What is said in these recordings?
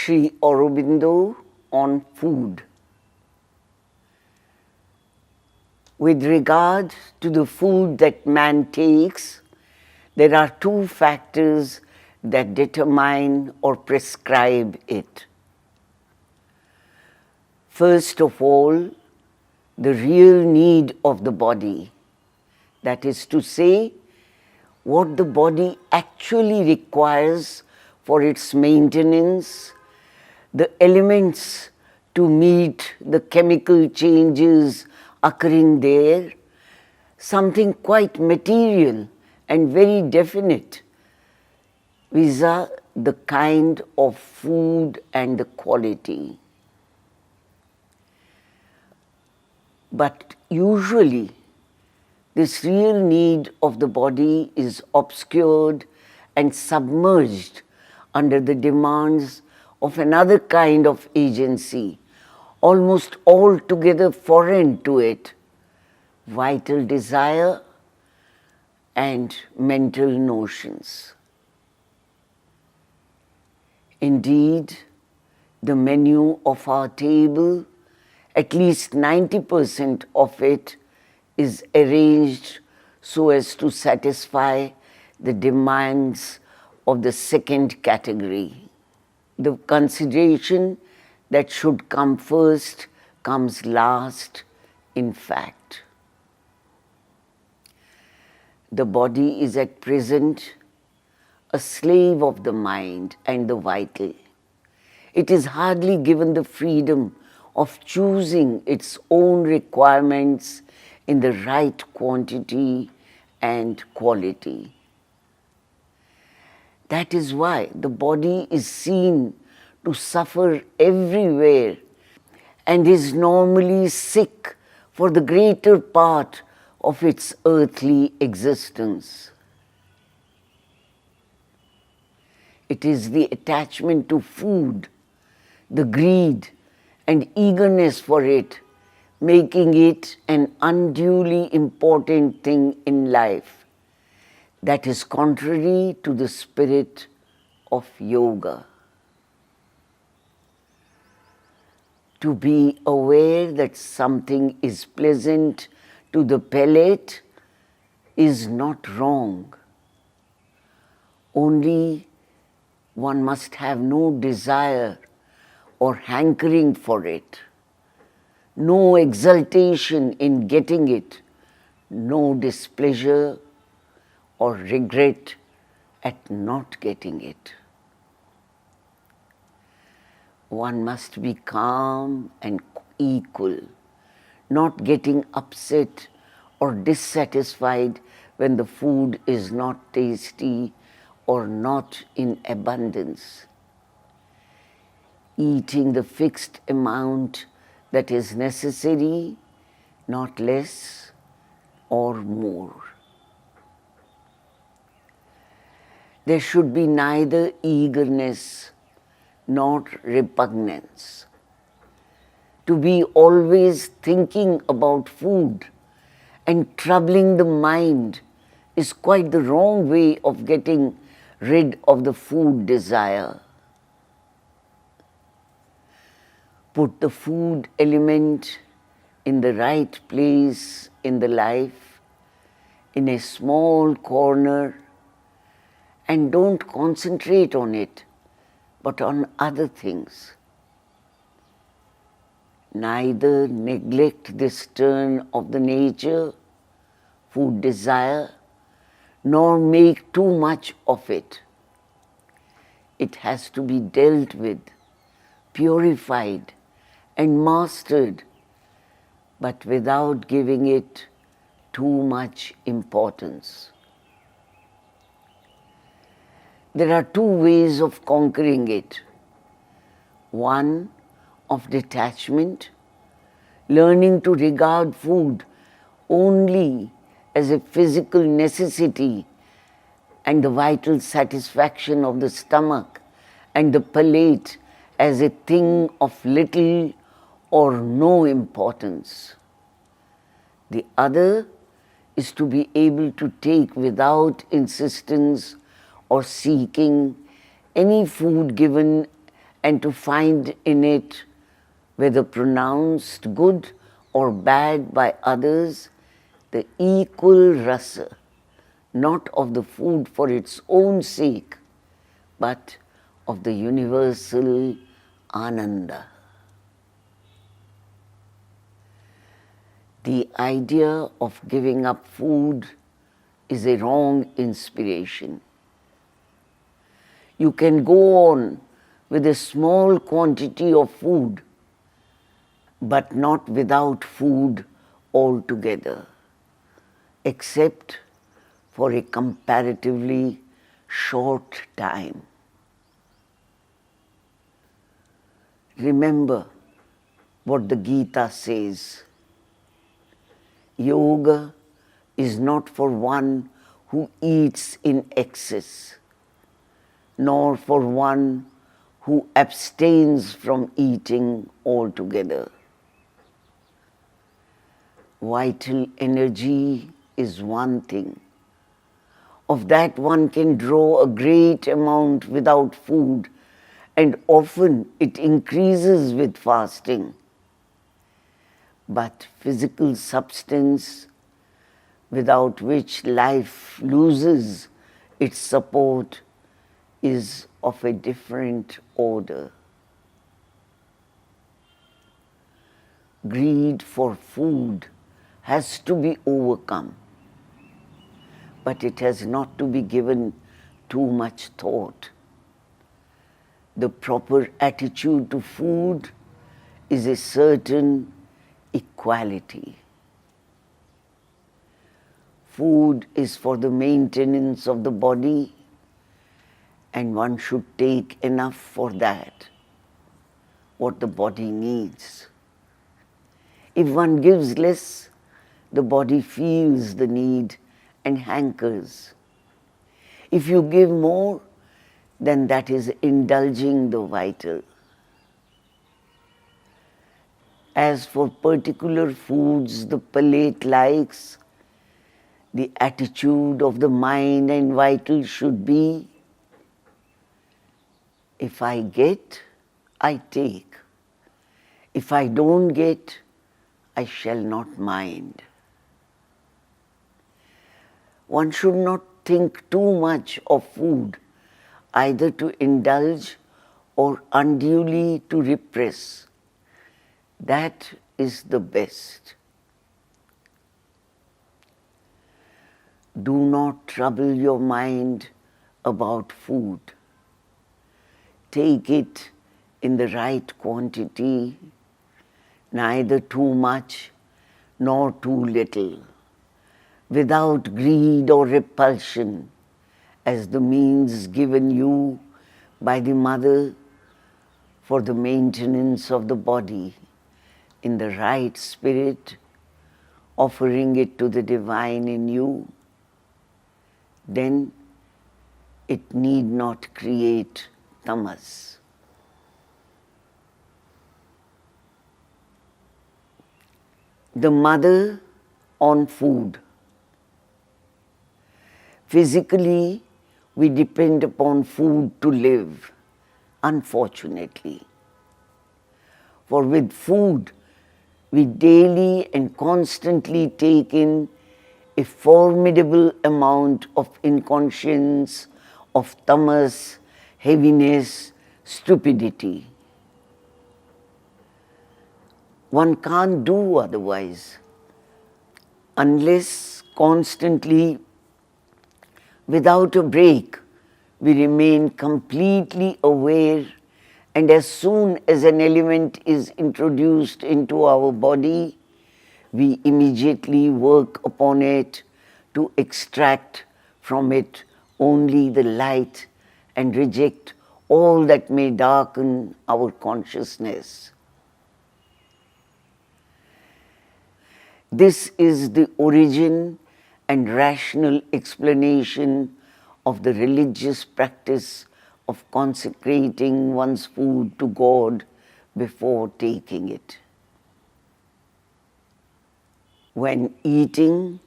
Sri Aurobindo on food. With regard to the food that man takes, there are two factors that determine or prescribe it. First of all, the real need of the body, that is to say, what the body actually requires for its maintenance, the elements to meet the chemical changes occurring there, something quite material and very definite, vis-a the kind of food and the quality. But usually, this real need of the body is obscured and submerged under the demands of another kind of agency, almost altogether foreign to it, vital desire and mental notions. Indeed, the menu of our table, at least 90% of it, is arranged so as to satisfy the demands of the second category. The consideration that should come first comes last, in fact. The body is at present a slave of the mind and the vital. It is hardly given the freedom of choosing its own requirements in the right quantity and quality. That is why the body is seen to suffer everywhere and is normally sick for the greater part of its earthly existence. It is the attachment to food, the greed and eagerness for it, making it an unduly important thing in life, that is contrary to the spirit of yoga. To be aware that something is pleasant to the palate is not wrong. Only one must have no desire or hankering for it, no exultation in getting it, no displeasure or regret at not getting it. One must be calm and equal, not getting upset or dissatisfied when the food is not tasty or not in abundance. Eating the fixed amount that is necessary, not less or more. There should be neither eagerness nor repugnance. To be always thinking about food and troubling the mind is quite the wrong way of getting rid of the food desire. Put the food element in the right place in the life, in a small corner, and don't concentrate on it, but on other things. Neither neglect this turn of the nature, food desire, nor make too much of it. It has to be dealt with, purified, and mastered, but without giving it too much importance. There are two ways of conquering it. One of detachment, learning to regard food only as a physical necessity and the vital satisfaction of the stomach and the palate as a thing of little or no importance. The other is to be able to take without insistence or seeking any food given and to find in it, whether pronounced good or bad by others, the equal rasa, not of the food for its own sake, but of the universal ananda. The idea of giving up food is a wrong inspiration. You can go on with a small quantity of food, but not without food altogether, except for a comparatively short time. Remember what the Gita says. Yoga is not for one who eats in excess, nor for one who abstains from eating altogether. Vital energy is one thing. Of that one can draw a great amount without food, and often it increases with fasting. But physical substance, without which life loses its support, is of a different order. Greed for food has to be overcome, but it has not to be given too much thought. The proper attitude to food is a certain equality. Food is for the maintenance of the body, and one should take enough for that, what the body needs. If one gives less, the body feels the need and hankers. If you give more, then that is indulging the vital. As for particular foods the palate likes, the attitude of the mind and vital should be, if I get, I take. If I don't get, I shall not mind. One should not think too much of food, either to indulge or unduly to repress. That is the best. Do not trouble your mind about food. Take it in the right quantity, neither too much nor too little, without greed or repulsion, as the means given you by the mother for the maintenance of the body, in the right spirit, offering it to the divine in you. Then it need not create tamas. The mother on food. Physically, we depend upon food to live, unfortunately. For with food, we daily and constantly take in a formidable amount of inconscience, of tamas, heaviness, stupidity. One can't do otherwise unless constantly, without a break, we remain completely aware, and as soon as an element is introduced into our body, we immediately work upon it to extract from it only the light and reject all that may darken our consciousness. This is the origin and rational explanation of the religious practice of consecrating one's food to God before taking it. When eating,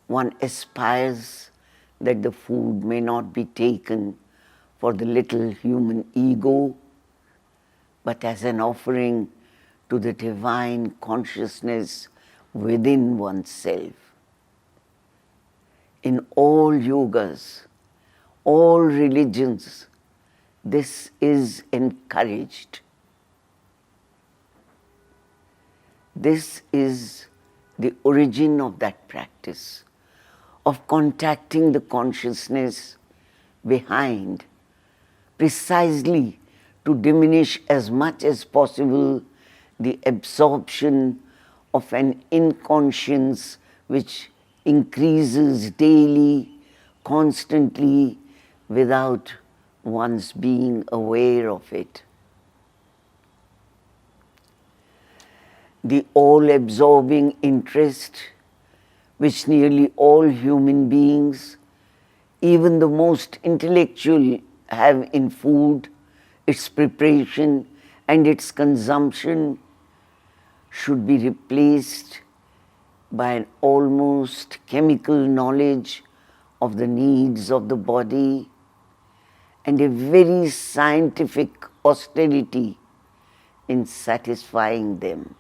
one aspires that the food may not be taken for the little human ego, but as an offering to the divine consciousness within oneself. In all yogas, all religions, this is encouraged. This is the origin of that practice of contacting the consciousness behind, precisely to diminish as much as possible the absorption of an inconscience which increases daily, constantly, without one's being aware of it. The all-absorbing interest which nearly all human beings, even the most intellectual, have in food, its preparation and its consumption, should be replaced by an almost chemical knowledge of the needs of the body and a very scientific austerity in satisfying them.